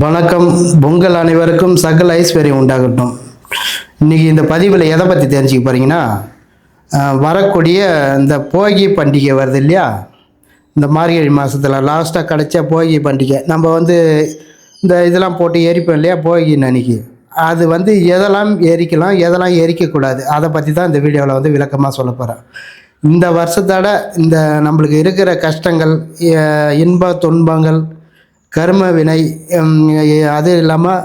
வணக்கம். பொங்கல் அனைவருக்கும் சகல ஐஸ்வர்யம் உண்டாகட்டும். இன்னைக்கு இந்த பதிவில் எதை பற்றி தெரிஞ்சுக்க போறீங்கன்னா, வரக்கூடிய இந்த போகி பண்டிகை வருது இல்லையா, இந்த மார்கழி மாதத்தில் லாஸ்ட்டாக கிடைச்ச போகி பண்டிகை. நம்ம இந்த இதெல்லாம் போட்டு எரிப்போம் இல்லையா போகி அன்னைக்கு. அது எதெல்லாம் எரிக்கலாம், எதெல்லாம் எரிக்கக்கூடாது, அதை பற்றி தான் இந்த வீடியோவில் விளக்கமாக சொல்ல போகிறேன். இந்த வருஷத்தோட இந்த நம்மளுக்கு இருக்கிற கஷ்டங்கள், இன்ப துன்பங்கள், கர்ம வினை, அது இல்லாமல்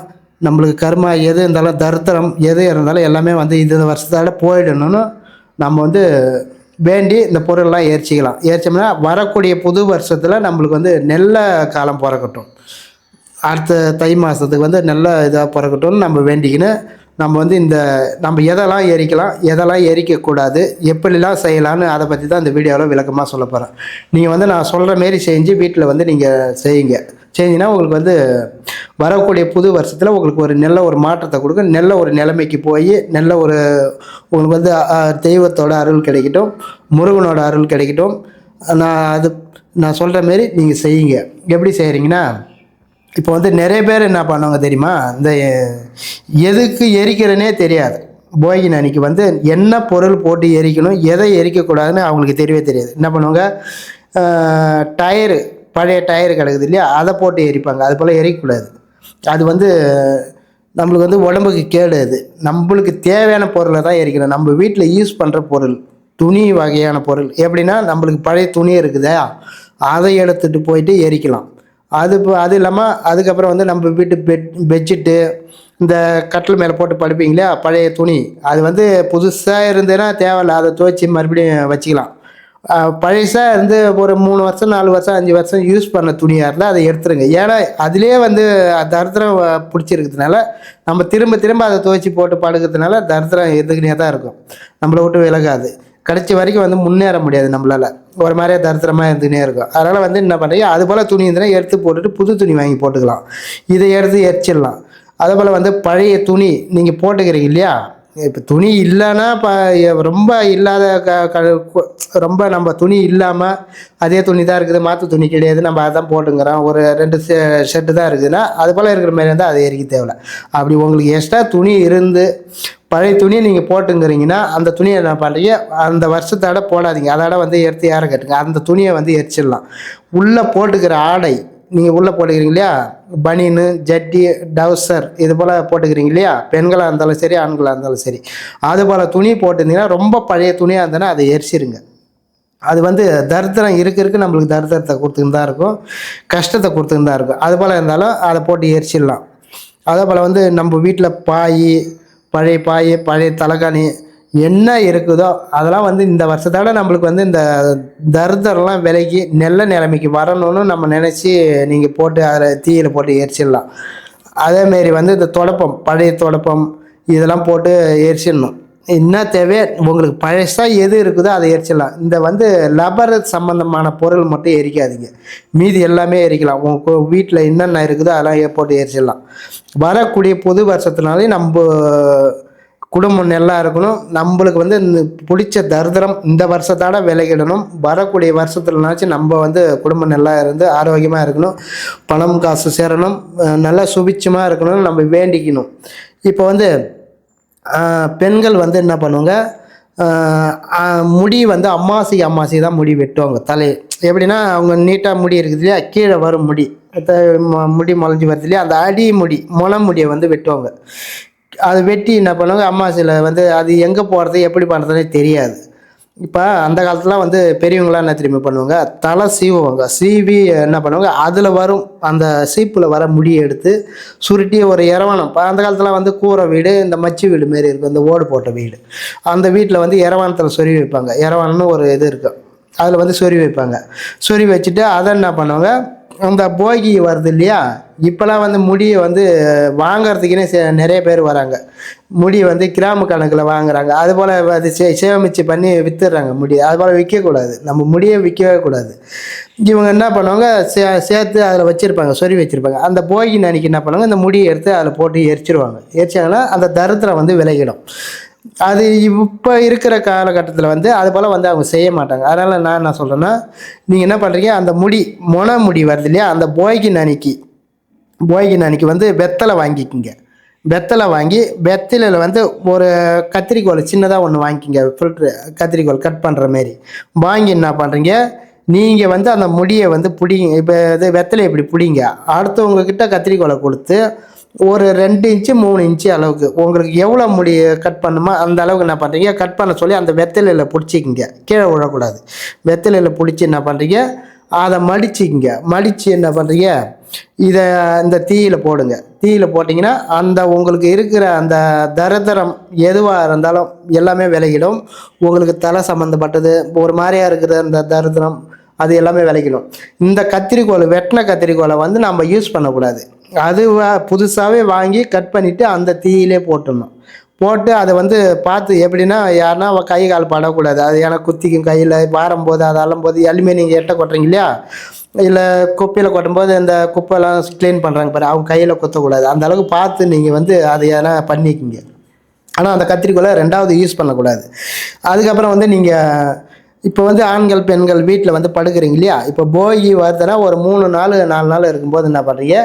நம்மளுக்கு கர்மா எது இருந்தாலும் தரித்திரம் எது இருந்தாலும் எல்லாமே இந்த வருஷத்தோட போயிடணும்னு நம்ம வேண்டி இந்த பொருள்லாம் எரிச்சிக்கலாம். எரிச்சோம்னா வரக்கூடிய புது வருஷத்தில் நம்மளுக்கு நல்ல காலம் பிறக்கட்டும், அடுத்த தை மாதத்துக்கு நல்ல இதாக பிறக்கட்டும்னு நம்ம வேண்டிக்கின்னு நம்ம நம்ம எதெல்லாம் எரிக்கலாம், எதெல்லாம் எரிக்கக்கூடாது, எப்படிலாம் செய்யலான்னு அதை பற்றி தான் இந்த வீடியோவில் விளக்கமாக சொல்ல போகிறேன். நீங்கள் நான் சொல்கிற மாரி செஞ்சு வீட்டில் நீங்கள் செய்யுங்க. செஞ்சிங்கன்னா உங்களுக்கு வரக்கூடிய புது வருஷத்தில் உங்களுக்கு நல்ல ஒரு மாற்றத்தை கொடுக்கும். நல்ல ஒரு நிலைமைக்கு போய் நல்ல ஒரு உங்களுக்கு தெய்வத்தோட அருள் கிடைக்கட்டும், முருகனோட அருள் கிடைக்கட்டும். நான் சொல்கிற மாரி நீங்கள் செய்யுங்க. எப்படி செய்கிறீங்கன்னா, இப்போ நிறைய பேர் என்ன பண்ணுவாங்க தெரியுமா, இந்த எதுக்கு எரிக்கிறனே தெரியாது. போகி அன்னைக்கு என்ன பொருள் போட்டு எரிக்கணும், எதை எரிக்கக்கூடாதுன்னு அவங்களுக்கு தெரியவே தெரியாது. என்ன பண்ணுவாங்க, டயரு, பழைய டயர் கிடக்குது இல்லையா, அதை போட்டு எரிப்பாங்க. அது போல் எரிக்கக்கூடாது. அது நம்மளுக்கு உடம்புக்கு கேடு. அது நம்மளுக்கு தேவையான பொருளை தான் எரிக்கணும். நம்ம வீட்டில் யூஸ் பண்ணுற பொருள், துணி வகையான பொருள், எப்படின்னா நம்மளுக்கு பழைய துணி இருக்குதா, அதை எடுத்துகிட்டு போயிட்டு எரிக்கலாம். அது இல்லாமல் அதுக்கப்புறம் நம்ம வீட்டு பெட்ஷீட்டு, இந்த கட்டில் மேலே போட்டு படுப்பீங்களா பழைய துணி, அது புதுசாக இருந்ததுன்னா தேவையில்லை, அதை துவைச்சி மறுபடியும் வச்சுக்கலாம். பழசாக ஒரு 3 வருஷம் 4 வருஷம் 5 வருஷம் யூஸ் பண்ண துணியாக இருந்தால் அதை எடுத்துருங்க. ஏன்னா அதிலே தரித்திரம் பிடிச்சிருக்கிறதுனால நம்ம திரும்ப திரும்ப அதை துவைச்சி போட்டு படுக்கிறதுனால தரித்திரம் எதுக்குனே தான் இருக்கும், நம்மளை விட்டு விலகாது. கடைசி வரைக்கும் முன்னேற முடியாது, நம்மளால் ஒரு மாதிரியே தரித்திரமாக இருந்துகிட்டே இருக்கும். அதனால் என்ன பண்ணுறீங்க, அது போல் துணி இருந்ததுன்னா எடுத்து போட்டுட்டு புது துணி வாங்கி போட்டுக்கலாம். இதை எடுத்து எரிச்சிடலாம். அதே போல் பழைய துணி நீங்கள் போட்டுக்கிறீங்க இல்லையா, இப்போ துணி இல்லைன்னா ரொம்ப இல்லாத ரொம்ப நம்ம துணி இல்லாமல் அதே துணி தான் இருக்குது, மாற்று துணி கிடையாது, நம்ம அதை தான் போட்டுங்கிறோம், ஒரு 2 ஷர்ட்டு தான் இருக்குதுன்னா அது போல் இருக்கிற மாதிரி இருந்தால் அது எரிக்க தேவையில்ல. அப்படி உங்களுக்கு எக்ஸ்ட்ரா துணி இருந்து பழைய துணியை நீங்கள் போட்டுங்கிறீங்கன்னா அந்த துணியை என்ன பண்ணுறீங்க, அந்த வருஷத்தோட போடாதீங்க, அதோட எடுத்து யாரை கட்டுங்க, அந்த துணியை எரிச்சிடலாம். உள்ளே போட்டுக்கிற ஆடை நீங்கள் உள்ளே போட்டுக்கிறீங்க இல்லையா, பனியனு, ஜட்டி, டவுசர், இது போல் போட்டுக்கிறீங்க இல்லையா, பெண்களாக இருந்தாலும் சரி ஆண்களாக இருந்தாலும் சரி, அது போல் துணி போட்டுருந்தீங்கன்னா ரொம்ப பழைய துணியாக இருந்ததுன்னா அதை எரிச்சிருங்க. அது தரித்திரம் இருக்கு நம்மளுக்கு தரித்திரத்தை கொடுத்துன்னு தான் இருக்கும், கஷ்டத்தை கொடுத்துன்னு தான் இருக்கும். அது போல் இருந்தாலும் அதை போட்டு எரிச்சிடலாம். அதே போல் நம்ம வீட்டில் பழைய பாய், பழைய தலைகாணி என்ன இருக்குதோ அதெல்லாம் இந்த வருஷத்தோட நம்மளுக்கு இந்த தரித்திரம்லாம் விலகி நல்ல நிலைமைக்கு வரணும்னு நம்ம நினச்சி நீங்கள் போட்டு அதில் தீயில் போட்டு எரிச்சிடலாம். அதேமாரி இந்த தொடப்பம், பழைய தொடப்பம், இதெல்லாம் போட்டு எரிச்சிடணும். என்ன தேவை உங்களுக்கு பழசாக எது இருக்குதோ அதை எரிச்சிடலாம். இந்த லப்பர் சம்மந்தமான பொருள் மட்டும் எரிக்காதீங்க, மீதி எல்லாமே எரிக்கலாம். உங்கள் வீட்டில் என்னென்ன இருக்குதோ அதெல்லாம் போட்டு எரிச்சிடலாம். வரக்கூடிய புது வருஷத்துனாலே நம்ம குடும்பம் நல்லா இருக்கணும், நம்மளுக்கு இந்த பிடிச்ச தரித்திரம் இந்த வருஷத்தோட விலகிடணும். வரக்கூடிய வருஷத்துலனாச்சும் நம்ம குடும்பம் நல்லா இருந்து ஆரோக்கியமாக இருக்கணும், பணம் காசு சேரணும், நல்லா சுபிட்சமாக இருக்கணும்னு நம்ம வேண்டிக்கணும். இப்போ பெண்கள் என்ன பண்ணுவாங்க, முடி அம்மாசி தான் முடி வெட்டுவாங்க. எப்படின்னா அவங்க நீட்டாக முடி இருக்குது இல்லையா, கீழே வரும் முடி முளைஞ்சி வருது இல்லையா, அந்த அடி முளை முடியை வெட்டுவாங்க. அது வெட்டி என்ன பண்ணுவாங்க, அம்மாசியில் அது எங்கே போகிறது எப்படி பண்ணுறதுனே தெரியாது. இப்போ அந்த காலத்துலாம் பெரியவங்களாம் என்ன திரும்பி பண்ணுவாங்க, தலை சீவுவாங்க. சீவி என்ன பண்ணுவாங்க, அதில் வரும் அந்த சீப்பில் வர முடியை எடுத்து சுருட்டி ஒரு இரவானம். இப்போ அந்த காலத்தில் கூரை வீடு, இந்த மச்சி வீடு மாரி இருக்கும், இந்த ஓடு போட்ட வீடு, அந்த வீட்டில் இரவானத்தில் சொருவி வைப்பாங்க. இரவானம்னு ஒரு இது இருக்கும், அதில் சொருவி வைப்பாங்க. சொருவி வச்சுட்டு அதை என்ன பண்ணுவாங்க, அந்த போகி வருது இல்லையா, இப்போலாம் முடியை வாங்கிறதுக்குன்னே நிறைய பேர் வராங்க. முடி கிராம கணக்கில் வாங்குறாங்க. அதுபோல் அது சேமிச்சு பண்ணி விற்றுறாங்க முடி. அதுபோல் விற்கக்கூடாது, நம்ம முடியை விற்கவே கூடாது. இவங்க என்ன பண்ணுவாங்க, சேர்த்து அதில் வச்சுருப்பாங்க, சொறி வச்சுருப்பாங்க. அந்த போகி அன்னைக்கு என்ன பண்ணுவாங்க, இந்த முடியை எடுத்து அதில் போட்டு எரிச்சிருவாங்க. எரிச்சாங்கன்னா அந்த தரித்திரம் விலகிடும். அது இப்போ இருக்கிற காலகட்டத்தில் அது போல் அவங்க செய்ய மாட்டாங்க. அதனால் நான் என்ன சொல்கிறேன்னா, நீங்கள் என்ன பண்ணுறீங்க, அந்த முடி முடி வருது இல்லையா, அந்த போகி அன்னைக்கு போகின அன்னைக்கு வந்து வெத்தலை வாங்கிக்கிங்க. வெத்தலை வாங்கி வெத்தலையில் வந்து ஒரு கத்திரிக்கோல் சின்னதாக ஒன்று வாங்கிக்கிங்க, ஃபில்ட்ரு கத்திரிக்கோல் கட் பண்ணுற மாரி வாங்கி என்ன பண்ணுறீங்க, நீங்கள் வந்து அந்த முடியை வந்து பிடிங்க. இப்போ இது வெத்தலை இப்படி பிடிங்க, அடுத்தவங்கக்கிட்ட கத்திரிக்கோலை கொடுத்து ஒரு 2 இன்ச்சு 3 இன்ச்சு அளவுக்கு உங்களுக்கு எவ்வளோ முடி கட் பண்ணுமோ அந்த அளவுக்கு என்ன பண்ணுறீங்க கட் பண்ண சொல்லி அந்த வெத்தலையில் பிடிச்சிக்கிங்க, கீழே விழக்கூடாது. வெத்தலையில் பிடிச்சி என்ன பண்ணுறீங்க, அதை மடிச்சிக்கிங்க. மடித்து என்ன பண்ணுறீங்க, இதை இந்த தீயில் போடுங்க. தீயில் போட்டிங்கன்னா அந்த உங்களுக்கு இருக்கிற அந்த தரித்திரம் எதுவாக இருந்தாலும் எல்லாமே விலகிடும். உங்களுக்கு தலை சம்மந்தப்பட்டது ஒரு மாதிரியாக இருக்கிற அந்த தரித்திரம் அது எல்லாமே விலகிடும். இந்த கத்திரிக்கோல் வெட்டின கத்திரிக்கோலை வந்து நம்ம யூஸ் பண்ணக்கூடாது. அது புதுசாகவே வாங்கி கட் பண்ணிவிட்டு அந்த தீயிலே போட்டுடணும். போட்டு அதை வந்து பார்த்து எப்படின்னா யாருன்னா கை கால் படக்கூடாது. அது எனக்கு குத்திக்கும் கையில் வாரும்போது அதை அள்ளும்போது எலுமே நீங்கள் எட்ட கொட்டுறீங்க இல்லையா, இல்லை குப்பையில் கொட்டும்போது இந்த குப்பைலாம் க்ளீன் பண்ணுறாங்க பாரு, அவங்க கையில் குத்தக்கூடாது. அந்த அளவுக்கு பார்த்து நீங்கள் வந்து அதை எதனா பண்ணிக்கிங்க. ஆனால் அந்த கத்திரிக்கோலை 2வது யூஸ் பண்ணக்கூடாது. அதுக்கப்புறம் வந்து நீங்கள் இப்போ வந்து ஆண்கள் பெண்கள் வீட்டில் வந்து படுக்கிறீங்க இல்லையா, இப்போ போகி வருதுன்னா ஒரு 3 நாள் 4 நாள் இருக்கும்போது என்ன பண்ணுறீங்க,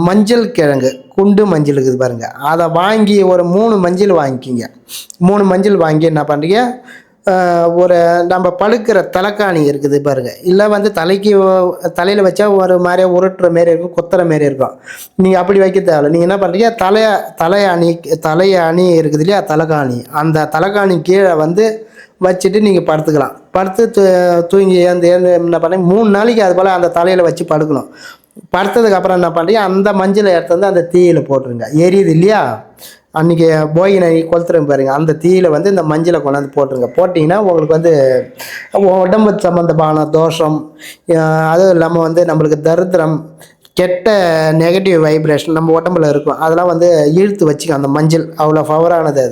மஞ்சள் கிழங்கு குண்டு மஞ்சள் இருக்குது பாருங்கள், அதை வாங்கி ஒரு 3 மஞ்சள் வாங்கிக்கிங்க. 3 மஞ்சள் வாங்கி என்ன பண்ணுறீங்க, ஒரு நம்ம படுக்கிற தலைக்காணி இருக்குது பாருங்கள், இல்லை வந்து தலையில் வச்சா ஒரு மாதிரியா உருட்டுற மாரி இருக்கும், குத்துற மாரி இருக்கும். நீங்கள் அப்படி வைக்க தேவை. நீங்கள் என்ன பண்ணுறீங்க, தலையணி இருக்குது இல்லையா, தலைக்காணி, அந்த தலைக்காணி கீழே வந்து வச்சுட்டு நீங்கள் படுத்துக்கலாம். படுத்து தூங்கி ஏந்து என்ன பண்ணி 3 நாளைக்கு அது போல் அந்த தலையில் வச்சு படுக்கணும். படுத்ததுக்கப்புறம் என்ன பண்ணுறீங்க, அந்த மஞ்சளை எடுத்து வந்து அந்த தீயில் போட்டுருங்க. எரியுது இல்லையா, அன்றைக்கி போகினை கொளுத்துறேன் பாருங்கள், அந்த தீயில் வந்து இந்த மஞ்சளை கொண்டாந்து போட்டுருங்க. போட்டிங்கன்னா உங்களுக்கு வந்து உடம்பு சம்மந்தமான தோஷம், அதுவும் இல்லாமல் வந்து நம்மளுக்கு தரித்திரம், கெட்ட நெகட்டிவ் வைப்ரேஷன் நம்ம உடம்புல இருக்கும், அதெல்லாம் வந்து இழுத்து வச்சுக்க. அந்த மஞ்சள் அவ்வளோ பவரானது,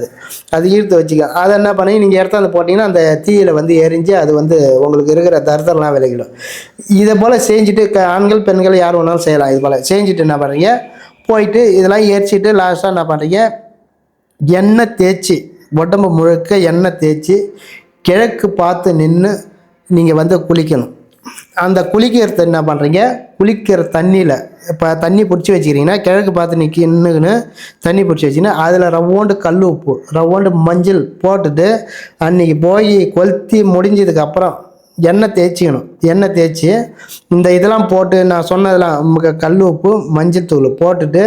அது இழுத்து வச்சுக்க. அதை என்ன பண்ணி நீங்கள் எடுத்து வந்து போட்டிங்கன்னா அந்த தீயில் வந்து எரிஞ்சு அது வந்து உங்களுக்கு இருக்கிற தரித்திரம்லாம் விலகிடும். இதை போல் செஞ்சுட்டு ஆண்கள் பெண்கள் யார் வேணாலும் செய்யலாம். இது போல் செஞ்சுட்டு என்ன பண்ணுறீங்க, போயிட்டு இதெல்லாம் எரிச்சிட்டு லாஸ்ட்டாக என்ன பண்ணுறீங்க, எண்ணெய் தேய்ச்சி உடம்பு முழுக்க எண்ணெய் தேய்ச்சி கிழக்கு பார்த்து நின்று நீங்கள் வந்து குளிக்கணும். அந்த குளிக்கிறது என்ன பண்ணுறீங்க, குளிக்கிற தண்ணியில் இப்போ தண்ணி பிடிச்சி வச்சுக்கிறீங்கன்னா கிழக்கு பார்த்து நின்றுன்னு தண்ணி பிடிச்சி வச்சிங்கன்னா அதில் ரவ்வோண்டு கல் உப்பு ரவ்வோண்டு மஞ்சள் போட்டுட்டு அன்றைக்கி போய் கொளுத்தி முடிஞ்சதுக்கப்புறம் எண்ணெய் தேய்ச்சிக்கணும். எண்ணெய் தேய்ச்சி இந்த இதெல்லாம் போட்டு நான் சொன்னதெல்லாம் கல் உப்பு மஞ்சள் தூள் போட்டுட்டு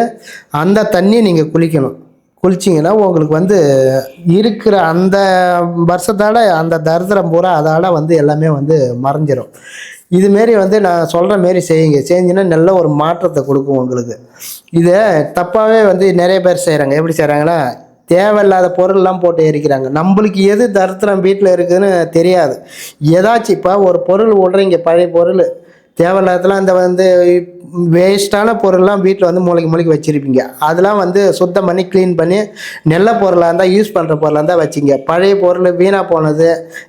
அந்த தண்ணி நீங்கள் குளிக்கணும். குளிச்சிங்கன்னா உங்களுக்கு வந்து இருக்கிற அந்த வருஷத்தோட அந்த தரித்திரம் பூரா அதால் வந்து எல்லாமே வந்து மறைஞ்சிடும். இதுமாரி வந்து நான் சொல்கிற மாரி செய்யுங்க. செஞ்சுன்னா நல்ல ஒரு மாற்றத்தை கொடுக்கும் உங்களுக்கு. இதை தப்பாகவே வந்து நிறைய பேர் செய்கிறாங்க. எப்படி செய்கிறாங்கன்னா, தேவையில்லாத பொருள்லாம் போட்டு எரிக்கிறாங்க. நம்மளுக்கு எது தரித்திரம் வீட்டில் இருக்குதுன்னு தெரியாது. ஏதாச்சும் இப்போ ஒரு பொருள் விட்றீங்க, பழைய பொருள் தேவையில்லாதலாம், இந்த வந்து வேஸ்ட்டான பொருள்லாம் வீட்டில் வந்து மூளைக்கு வச்சுருப்பீங்க. அதெல்லாம் வந்து சுத்தம் பண்ணி க்ளீன் பண்ணி நல்ல பொருளாக இருந்தால் யூஸ் பண்ணுற பொருளாக இருந்தால் வச்சுங்க. பழைய பொருள் வீணாக போனது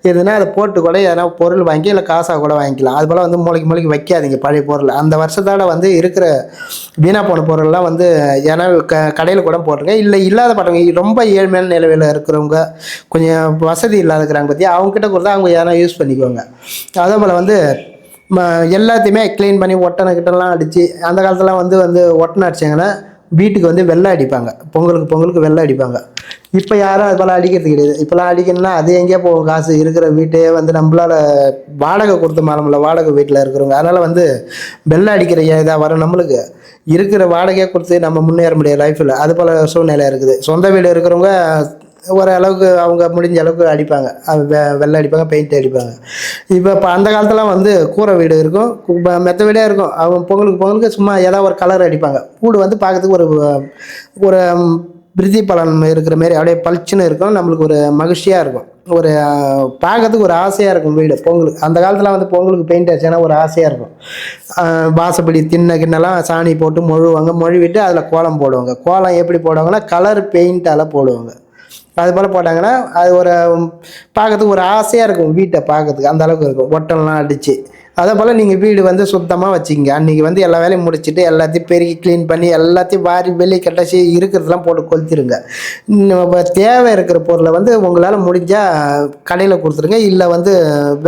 எதுனா அதை போட்டு கூட எதனா பொருள் வாங்கி இல்லை காசாக கூட வாங்கிக்கலாம். அது போல் வந்து மூளைக்கு வைக்காதீங்க பழைய பொருள். அந்த வருஷத்தோட வந்து இருக்கிற வீணாக போன பொருள்லாம் வந்து ஏன்னா கடையில் கூட போட்டுருங்க. இல்லை இல்லாத பட்டவங்க ரொம்ப ஏழ்மையான நிலவில் இருக்கிறவங்க கொஞ்சம் வசதி இல்லாதக்கிறாங்க பற்றி அவங்ககிட்ட கொடுத்தா அவங்க எதனா யூஸ் பண்ணிக்குவாங்க. அதே போல் வந்து எல்லாத்தையுமே க்ளீன் பண்ணி ஒட்டனை அடித்து அந்த காலத்துலாம் வந்து ஒட்டனை அடித்தாங்கன்னா வீட்டுக்கு வந்து வெள்ளை அடிப்பாங்க. பொங்கலுக்கு வெள்ளை அடிப்பாங்க. இப்போ யாரும் அது போல் அடிக்கிறது கிடையாது. இப்போலாம் அடிக்கணும்னா அது எங்கேயோ போகும் காசு. இருக்கிற வீட்டே வந்து நம்மளால் வாடகை கொடுத்த மாறமில்ல, வாடகை வீட்டில் இருக்கிறவங்க. அதனால் வந்து வெள்ளை அடிக்கிற இதாக வரும். நம்மளுக்கு இருக்கிற வாடகையாக கொடுத்து நம்ம முன்னேற முடியாது லைஃப்பில். அது போல் சூழ்நிலை இருக்குது. சொந்த வீடு இருக்கிறவங்க ஓரளவுக்கு அவங்க முடிஞ்ச அளவுக்கு அடிப்பாங்க. வெள்ளை அடிப்பாங்க, பெயிண்ட் அடிப்பாங்க. இப்போ அந்த காலத்துலாம் வந்து கூரை வீடு இருக்கும், மெத்த வீடே இருக்கும். அவங்க பொங்கலுக்கு சும்மா ஏதாவது ஒரு கலர் அடிப்பாங்க. வீடு வந்து பார்க்கறதுக்கு ஒரு பிரித்தி பலன் இருக்கிற மாரி அப்படியே பளிச்சுன்னு இருக்கும். நம்மளுக்கு ஒரு மகிழ்ச்சியாக இருக்கும். ஒரு பார்க்கறதுக்கு ஒரு ஆசையாக இருக்கும் வீடு பொங்கலுக்கு. அந்த காலத்தில் வந்து பொங்கலுக்கு பெயிண்ட் அடிச்சேன்னா ஒரு ஆசையாக இருக்கும். வாசப்படி கிண்ணெல்லாம் சாணி போட்டு மொழுவிட்டு அதில் கோலம் போடுவாங்க. கோலம் எப்படி போடுவாங்கன்னா கலர் பெயிண்டால் போடுவாங்க. அது போல் போட்டாங்கன்னா அது ஒரு பார்க்கறதுக்கு ஒரு ஆசையாக இருக்கும் வீட்டை பார்க்கறதுக்கு. அந்த அளவுக்கு இருக்கும். ஒட்டெல்லாம் அடித்து அதே போல் நீங்கள் வீடு வந்து சுத்தமாக வச்சுக்கிங்க. அன்றைக்கி வந்து எல்லா வேலையும் முடிச்சுட்டு எல்லாத்தையும் பெருக்கி க்ளீன் பண்ணி எல்லாத்தையும் வாரி வெளியே கட்டாச்சு இருக்கிறதெல்லாம் போட்டு கொளுத்திடுங்க. இப்போ தேவை இருக்கிற பொருளை வந்து உங்களால் முடிஞ்சால் கடையில் கொடுத்துருங்க. இல்லை வந்து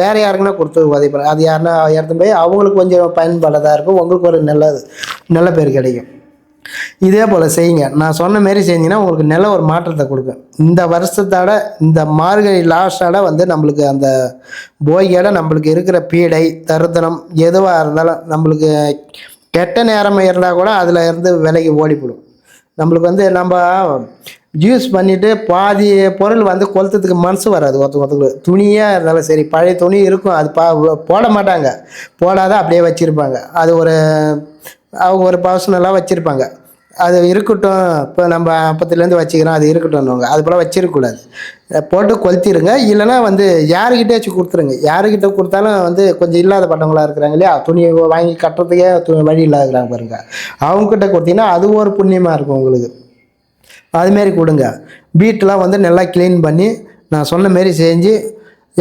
வேறு யாருக்குன்னா கொடுத்து உதவி பண்ணுங்க. அது யாருன்னா எடுத்துன்னு போய் அவங்களுக்கு கொஞ்சம் பயன்பாடாக இருக்கும். உங்களுக்கு ஒரு நல்ல பேர் கிடைக்கும். இதே போல் செய்யுங்க. நான் சொன்ன மாரி செஞ்சிங்கன்னா உங்களுக்கு நல்ல ஒரு மாற்றத்தை கொடுக்கும். இந்த வருஷத்தோட இந்த மார்கழி லாஸ்ட்டோட வந்து நம்மளுக்கு அந்த போகியோட நம்மளுக்கு இருக்கிற பீடை தரித்திரம் எதுவாக இருந்தாலும் நம்மளுக்கு கெட்ட நேரம் இருந்தால் கூட அதில் இருந்து விலகி ஓடிப்படும். நம்மளுக்கு வந்து நம்ம யூஸ் பண்ணிவிட்டு பாதி பொருள் வந்து கொளுத்துறதுக்கு மனசு வராது. ஒருத்தங்களுக்கு துணியாக இருந்தாலும் சரி, பழைய துணி இருக்கும், அது போட மாட்டாங்க, போடாத அப்படியே வச்சுருப்பாங்க. அது அவங்க ஒரு பர்சனலாக வச்சுருப்பாங்க. அது இருக்கட்டும், இப்போ நம்ம அப்பத்துலேருந்து வச்சுக்கிறோம், அது இருக்கட்டும்னுவாங்க. அது போல் வச்சிருக்கக்கூடாது. போட்டு கொளுத்திடுங்க. இல்லைனா வந்து யாருக்கிட்டேயாச்சும் கொடுத்துருங்க. யாருக்கிட்ட கொடுத்தாலும் வந்து கொஞ்சம் இல்லாத பட்டவங்களாக இருக்கிறாங்க இல்லையா, துணி வாங்கி கட்டுறதுக்கே வழி இல்லாதுக்கிறாங்க பாருங்க, அவங்கக்கிட்ட கொடுத்தீங்கன்னா அது ஒரு புண்ணியமாக இருக்கும் உங்களுக்கு. அதுமாரி கொடுங்க. வீட்டெலாம் வந்து நல்லா க்ளீன் பண்ணி நான் சொன்ன மாரி செஞ்சு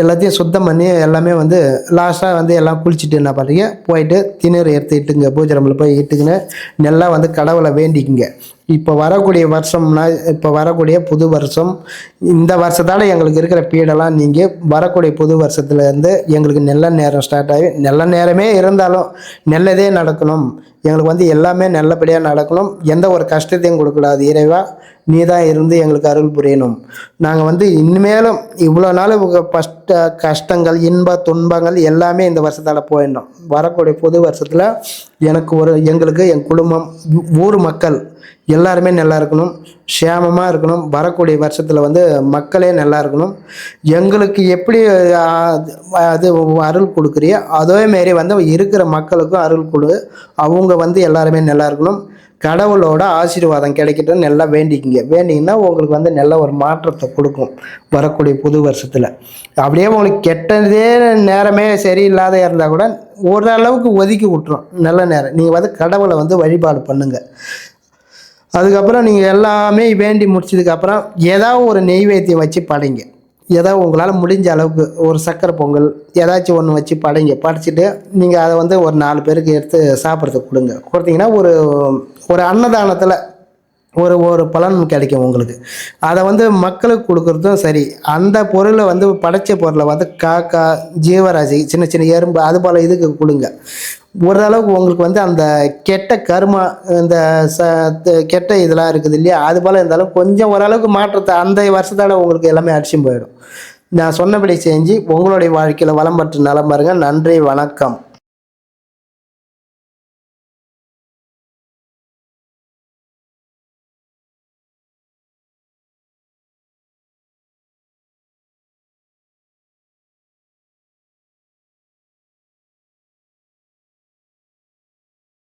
எல்லாத்தையும் சுத்தம் பண்ணி எல்லாமே வந்து லாஸ்ட்டாக வந்து எல்லாம் குளிச்சுட்டு என்ன பண்ணுறீங்க, போயிட்டு திணறு எடுத்து இட்டுங்க, பூஜை ரூமில் போய் இட்டுக்குன்னு நல்லா வந்து கடவுளை வேண்டிக்குங்க. இப்போ வரக்கூடிய வருஷம்னா, இப்போ வரக்கூடிய புது வருஷம், இந்த வருஷத்தால் எங்களுக்கு இருக்கிற பீடெல்லாம் நீங்கள் வரக்கூடிய புது வருஷத்துலேருந்து எங்களுக்கு நல்ல நேரம் ஸ்டார்ட் ஆகி, நல்ல நேரமே இருந்தாலும் நல்லதே நடக்கணும், எங்களுக்கு வந்து எல்லாமே நல்லபடியாக நடக்கணும், எந்த ஒரு கஷ்டத்தையும் கொடுக்கூடாது, இறைவா நீ தான் இருந்து எங்களுக்கு அருள் புரியணும். நாங்கள் வந்து இனிமேலும் இவ்வளோ நாள் கஷ்டங்கள் இன்ப துன்பங்கள் எல்லாமே இந்த வருஷத்தால் போயிடணும். வரக்கூடிய புது வருஷத்தில் எங்களுக்கு என் குடும்பம் ஊர் மக்கள் எல்லாருமே நல்லா இருக்கணும், க்ஷேமமாக இருக்கணும். வரக்கூடிய வருஷத்தில் வந்து மக்களே நல்லா இருக்கணும். எங்களுக்கு எப்படி அது அருள் கொடுக்குறியோ அதேமாரி வந்து இருக்கிற மக்களுக்கும் அருள் கொடு. அவங்க வந்து எல்லாருமே நல்லா இருக்கணும். கடவுளோட ஆசீர்வாதம் கிடைக்கட்டும் நல்லா வேண்டிக்கிங்க. வேண்டிங்கன்னா உங்களுக்கு வந்து நல்ல ஒரு மாற்றத்தை கொடுக்கும் வரக்கூடிய புது வருஷத்தில். அப்படியே உங்களுக்கு கெட்டதே நேரமே சரியில்லாத இருந்தால் கூட ஓரளவுக்கு ஒதுக்கி விட்டுரும் நல்ல நேரம். நீங்கள் வந்து கடவுளை வந்து வழிபாடு பண்ணுங்கள். அதுக்கப்புறம் நீங்கள் எல்லாமே வேண்டி முடிச்சதுக்கப்புறம் ஏதாவது ஒரு நெய்வேத்தியம் வச்சு படைங்க. ஏதாவது உங்களால் முடிஞ்ச அளவுக்கு ஒரு சக்கரை பொங்கல் ஏதாச்சும் ஒன்று வச்சு படைச்சிட்டு நீங்கள் அதை வந்து ஒரு 4 பேருக்கு எடுத்து சாப்பிட்றதுக்கு கொடுத்தீங்கன்னா ஒரு அன்னதானத்தில் ஒரு பலன் கிடைக்கும் உங்களுக்கு. அதை வந்து மக்களுக்கு கொடுக்குறதும் சரி. அந்த பொருளை வந்து படைச்ச பொருளை வந்து காக்கா, ஜீவராசி, சின்ன சின்ன எறும்பு அது போல் இதுக்கு கொடுங்க. ஓரளவுக்கு உங்களுக்கு வந்து அந்த கெட்ட கருமா, இந்த கெட்ட இதெல்லாம் இருக்குது இல்லையா, அது போல் இருந்தாலும் கொஞ்சம் ஓரளவுக்கு மாற்றத்தை அந்த வருஷத்தால் உங்களுக்கு எல்லாமே அடிச்சும் போயிடும். நான் சொன்னபடி செஞ்சு உங்களுடைய வாழ்க்கையில் வளம் பெற்று நலம் பாருங்க. நன்றி, வணக்கம்.